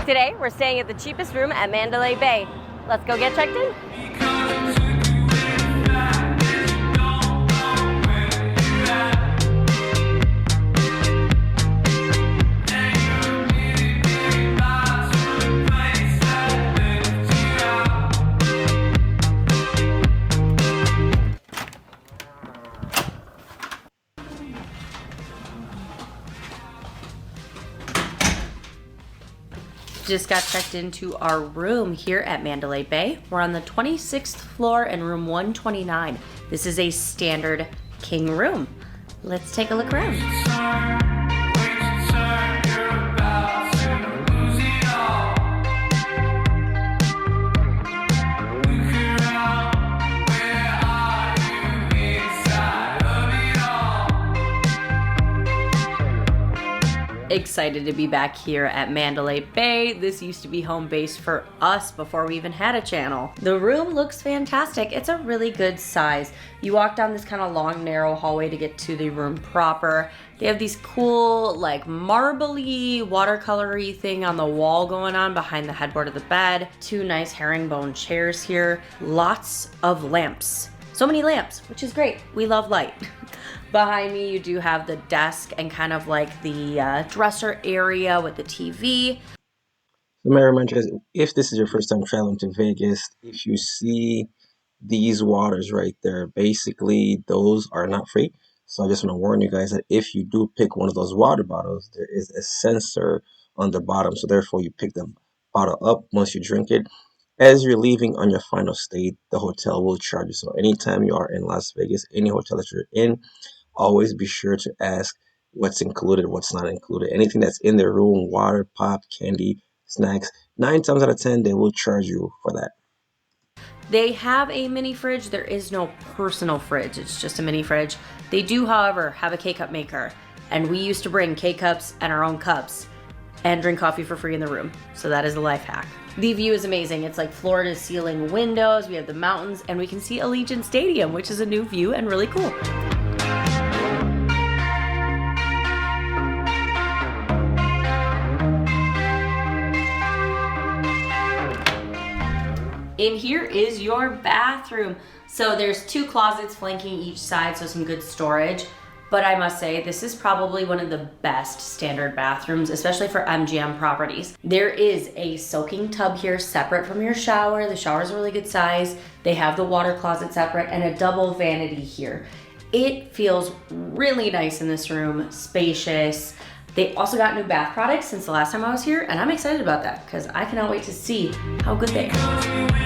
Today, we're staying at the cheapest room at Mandalay Bay. Let's go get checked in. Just got checked into our room here at Mandalay Bay. We're on the 26th floor in room 129. This is a standard king room. Let's take a look around. Excited to be back here at Mandalay Bay. This used to be home base for us before we even had a channel. The room looks fantastic. It's a really good size. You walk down this kind of long, narrow hallway to get to the room proper. They have these cool, like, marbly, watercolory thing on the wall going on behind the headboard of the bed. Two nice herringbone chairs here. Lots of lamps. So many lamps, which is great. We love light. Behind me, you do have the desk and kind of like the dresser area with the TV. So may I remind you guys, if this is your first time traveling to Vegas, if you see these waters right there, basically those are not free. So I just want to warn you guys that if you do pick one of those water bottles, there is a sensor on the bottom. So therefore you pick the bottle up once you drink it. As you're leaving on your final stay, the hotel will charge you. So anytime you are in Las Vegas, any hotel that you're in, always be sure to ask what's included, what's not included. Anything that's in their room, water, pop, candy, snacks, 9 times out of 10, they will charge you for that. They have a mini fridge. There is no personal fridge. It's just a mini fridge. They do, however, have a K-cup maker. And we used to bring K-cups and our own cups and drink coffee for free in the room. So that is a life hack. The view is amazing. It's like floor to ceiling windows. We have the mountains and we can see Allegiant Stadium, which is a new view and really cool. In here is your bathroom. So there's 2 closets flanking each side, so some good storage. But I must say, this is probably one of the best standard bathrooms, especially for MGM properties. There is a soaking tub here separate from your shower. The shower is a really good size. They have the water closet separate and a double vanity here. It feels really nice in this room, spacious. They also got new bath products since the last time I was here, and I'm excited about that because I cannot wait to see how good they are.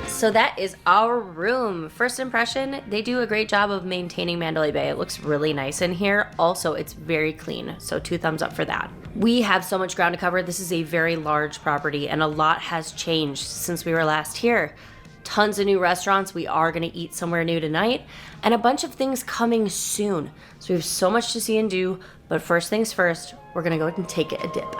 So that is our room. First impression, they do a great job of maintaining Mandalay Bay. It looks really nice in here. Also, it's very clean, so 2 thumbs up for that. We have so much ground to cover. This is a very large property and a lot has changed since we were last here. Tons of new restaurants. We are gonna eat somewhere new tonight and a bunch of things coming soon. So we have so much to see and do, but first things first, we're gonna go and take a dip.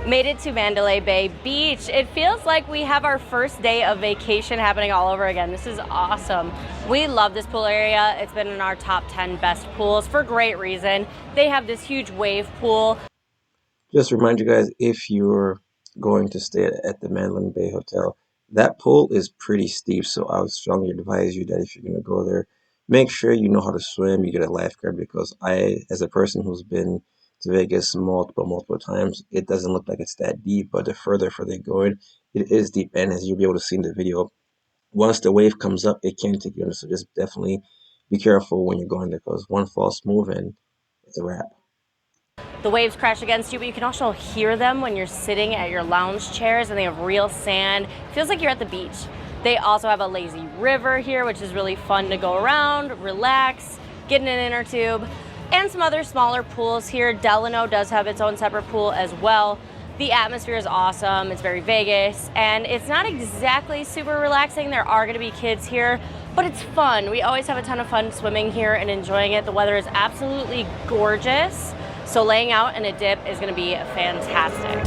Made it to Mandalay Bay Beach. It feels like we have our first day of vacation happening all over again. This is awesome. We love this pool area. It's been in our top 10 best pools for great reason. They have this huge wave pool. Just remind you guys, if you're going to stay at the Mandalay Bay Hotel, that pool is pretty steep. So I would strongly advise you that if you're going to go there, make sure you know how to swim, you get a lifeguard, because I, as a person who's been to Vegas multiple times, it doesn't look like it's that deep, but the further you go in, it is deep. And as you'll be able to see in the video, once the wave comes up, it can take you under. So just definitely be careful when you're going there, because one false move and it's a wrap. the waves crash against you, but you can also hear them when you're sitting at your lounge chairs, and they have real sand. It feels like you're at the beach. They also have a lazy river here, which is really fun to go around, relax, get in an inner tube, and some other smaller pools here. Delano does have its own separate pool as well. The atmosphere is awesome. It's very Vegas, and it's not exactly super relaxing. There are going to be kids here, but it's fun. We always have a ton of fun swimming here and enjoying it. The weather is absolutely gorgeous, so laying out in a dip is going to be fantastic.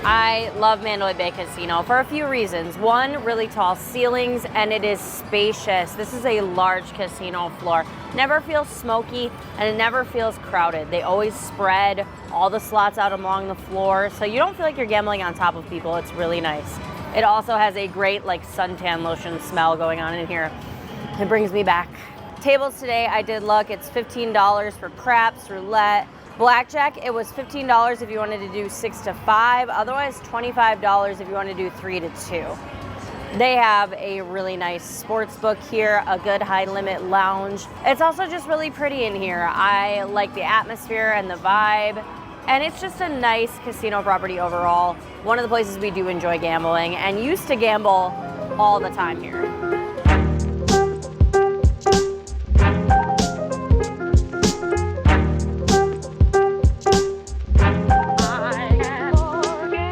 I love Mandalay Bay Casino for a few reasons. One, really tall ceilings, and it is spacious. This is a large casino floor. Never feels smoky, and it never feels crowded. They always spread all the slots out along the floor, so you don't feel like you're gambling on top of people. It's really nice. It also has a great suntan lotion smell going on in here. It brings me back. Tables today, I did look, it's $15 for craps, roulette. Blackjack, it was $15 if you wanted to do 6 to 5, otherwise $25 if you want to do 3 to 2. They have a really nice sports book here, a good high limit lounge. It's also just really pretty in here. I like the atmosphere and the vibe, and it's just a nice casino property overall. One of the places we do enjoy gambling and used to gamble all the time here.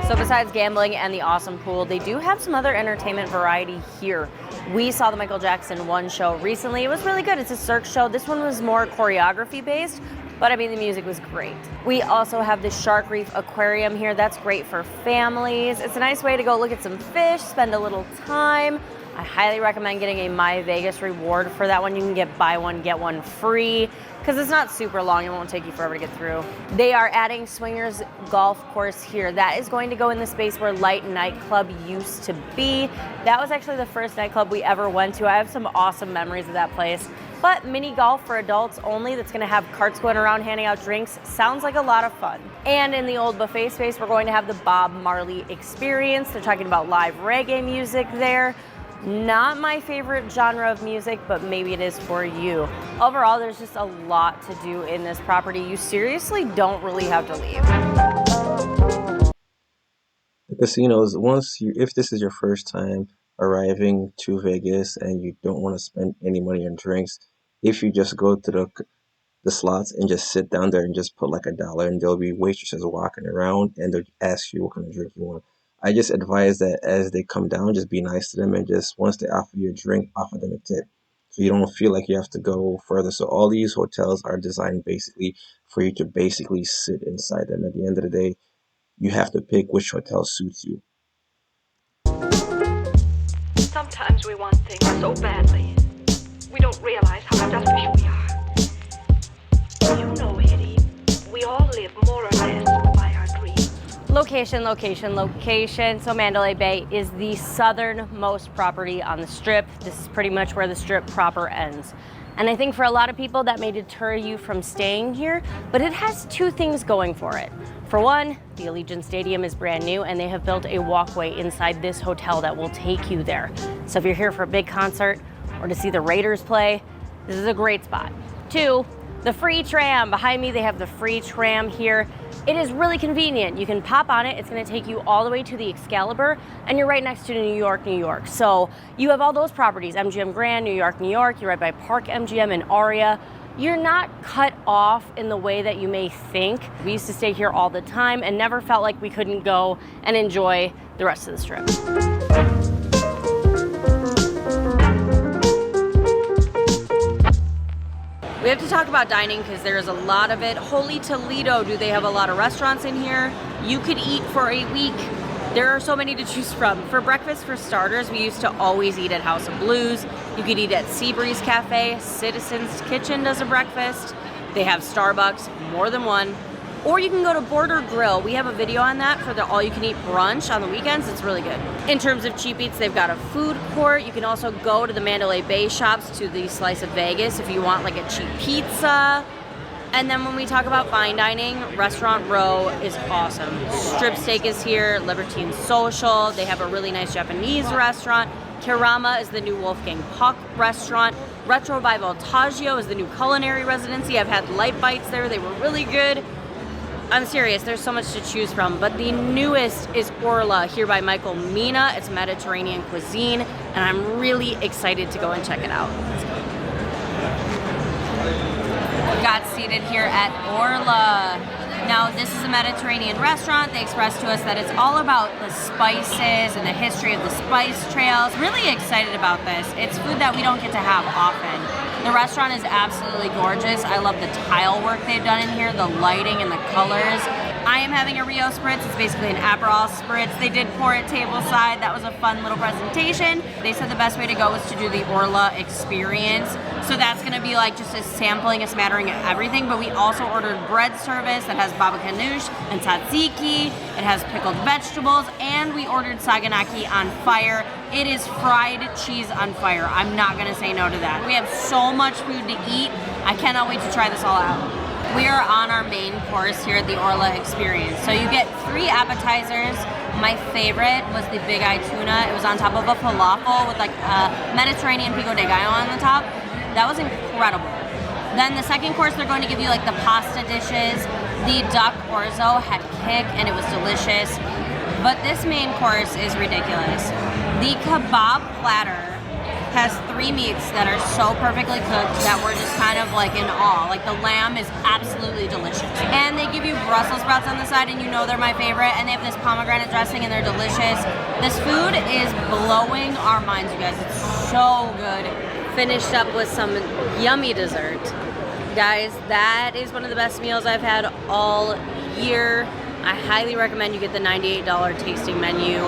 So besides gambling and the awesome pool, they do have some other entertainment variety here. We saw the Michael Jackson 1 show recently. It was really good. It's a Cirque show. This one was more choreography based, but I mean, the music was great. We also have the Shark Reef Aquarium here. That's great for families. It's a nice way to go look at some fish, spend a little time. I highly recommend getting a My Vegas reward for that one. You can get buy one, get one free, because it's not super long. It won't take you forever to get through. They are adding Swingers Golf Course here. That is going to go in the space where Light Nightclub used to be. That was actually the first nightclub we ever went to. I have some awesome memories of that place. But mini golf for adults only, that's gonna have carts going around handing out drinks. Sounds like a lot of fun. And in the old buffet space, we're going to have the Bob Marley Experience. They're talking about live reggae music there. Not my favorite genre of music, but maybe it is for you. Overall, there's just a lot to do in this property. You seriously don't really have to leave. The casinos, if this is your first time arriving to Vegas and you don't want to spend any money on drinks, if you just go to the slots and just sit down there and just put like $1, and there'll be waitresses walking around and they'll ask you what kind of drink you want. I just advise that as they come down, just be nice to them, and just once they offer you a drink, offer them a tip, so you don't feel like you have to go further. So all these hotels are designed basically for you to basically sit inside them. At the end of the day, you have to pick which hotel suits you. Sometimes we want things so badly, we don't realize how selfish we are. You know, Eddie, we all live more or less by our dreams. Location, location, location. So Mandalay Bay is the southernmost property on the Strip. This is pretty much where the Strip proper ends. And I think for a lot of people that may deter you from staying here, but it has two things going for it. For one, the Allegiant Stadium is brand new, and they have built a walkway inside this hotel that will take you there. So if you're here for a big concert or to see the Raiders play, this is a great spot. Two, the free tram. Behind me, they have the free tram here. It is really convenient. You can pop on it. It's going to take you all the way to the Excalibur, and you're right next to New York, New York. So you have all those properties, MGM Grand, New York, New York. You're right by Park MGM and Aria. You're not cut off in the way that you may think. We used to stay here all the time and never felt like we couldn't go and enjoy the rest of the Strip. We have to talk about dining because there's a lot of it. Holy Toledo, do they have a lot of restaurants in here? You could eat for a week. There are so many to choose from. For breakfast, for starters, we used to always eat at House of Blues. You could eat at Seabreeze Cafe. Citizens Kitchen does a breakfast. They have Starbucks, more than one. Or you can go to Border Grill. We have a video on that for the all-you-can-eat brunch on the weekends. It's really good. In terms of cheap eats, they've got a food court. You can also go to the Mandalay Bay shops to the Slice of Vegas if you want like a cheap pizza. And then when we talk about fine dining, Restaurant Row is awesome. Strip Steak is here, Libertine Social. They have a really nice Japanese restaurant. Kirama is the new Wolfgang Puck restaurant. Retro by Voltaggio is the new culinary residency. I've had light bites there. They were really good. I'm serious, there's so much to choose from, but the newest is Orla here by Michael Mina. It's Mediterranean cuisine, and I'm really excited to go and check it out. Let's go. Got seated here at Orla. Now, this is a Mediterranean restaurant. They expressed to us that it's all about the spices and the history of the spice trails. Really excited about this. It's food that we don't get to have often. The restaurant is absolutely gorgeous. I love the tile work they've done in here, the lighting and the colors. I am having a Rio Spritz. It's basically an Aperol Spritz. They did pour it tableside. That was a fun little presentation. They said the best way to go was to do the Orla experience. So that's gonna be like just a sampling, a smattering of everything, but we also ordered bread service that has baba ganoush and tzatziki. It has pickled vegetables, and we ordered saganaki on fire. It is fried cheese on fire. I'm not gonna say no to that. We have so much food to eat. I cannot wait to try this all out. We are on our main course here at the Orla experience. So you get 3 appetizers. My favorite was the big eye tuna. It was on top of a falafel with like a Mediterranean pico de gallo on the top. That was incredible. Then the second course, they're going to give you like the pasta dishes. The duck orzo had kick and it was delicious. But this main course is ridiculous. The kebab platter has 3 meats that are so perfectly cooked that we're just kind of like in awe. Like the lamb is absolutely delicious. And they give you Brussels sprouts on the side, and you know they're my favorite. And they have this pomegranate dressing and they're delicious. This food is blowing our minds, you guys. It's so good. Finished up with some yummy dessert. Guys, that is one of the best meals I've had all year. I highly recommend you get the $98 tasting menu.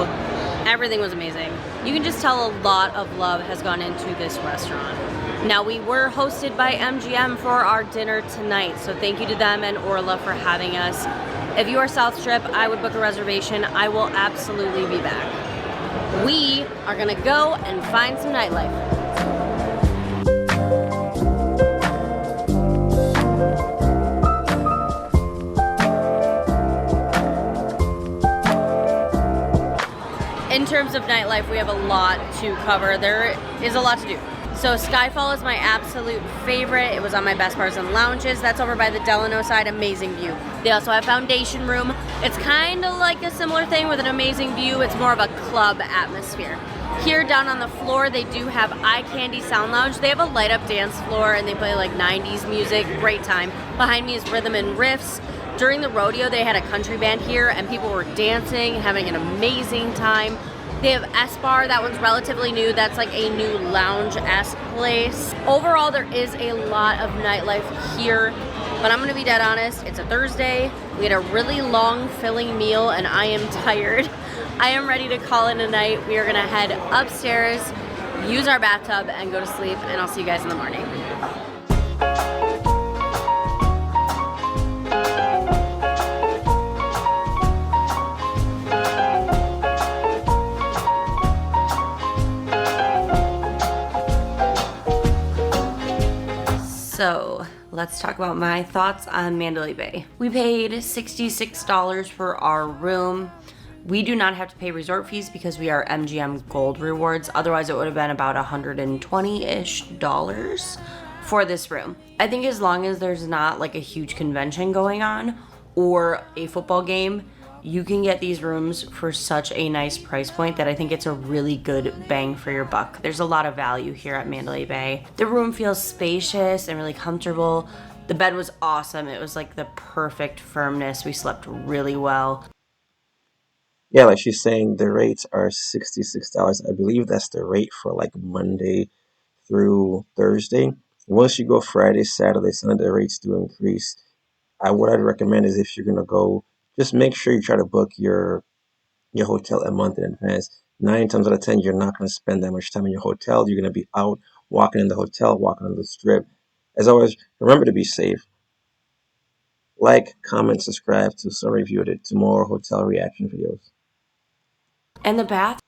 Everything was amazing. You can just tell a lot of love has gone into this restaurant. Now, we were hosted by MGM for our dinner tonight, so thank you to them and Orla for having us. If you are South Strip, I would book a reservation. I will absolutely be back. We are gonna go and find some nightlife. In terms of nightlife, we have a lot to cover. There is a lot to do. So Skyfall is my absolute favorite. It was on my Best Bars and Lounges. That's over by the Delano side, amazing view. They also have Foundation Room. It's kind of like a similar thing with an amazing view. It's more of a club atmosphere. Here down on the floor, they do have Eye Candy Sound Lounge. They have a light up dance floor and they play like 90s music, great time. Behind me is Rhythm and Riffs. During the rodeo, they had a country band here and people were dancing, having an amazing time. They have S-Bar, that one's relatively new. That's like a new lounge-esque place. Overall, there is a lot of nightlife here, but I'm gonna be dead honest, it's a Thursday. We had a really long, filling meal and I am tired. I am ready to call it a night. We are gonna head upstairs, use our bathtub, and go to sleep, and I'll see you guys in the morning. So let's talk about my thoughts on Mandalay Bay. We paid $66 for our room. We do not have to pay resort fees because we are MGM Gold rewards. Otherwise it would have been about $120-ish for this room. I think as long as there's not like a huge convention going on or a football game, you can get these rooms for such a nice price point that I think it's a really good bang for your buck. There's a lot of value here at Mandalay Bay. The room feels spacious and really comfortable. The bed was awesome. It was like the perfect firmness. We slept really well. Yeah, like she's saying, the rates are $66. I believe that's the rate for like Monday through Thursday. Once you go Friday, Saturday, Sunday, the rates do increase. What I'd recommend is if you're gonna go, just make sure you try to book your hotel a month in advance. 9 times out of 10, you're not gonna spend that much time in your hotel. You're gonna be out walking in the hotel, walking on the strip. As always, remember to be safe. Like, comment, subscribe to some review it to more hotel reaction videos. And the bath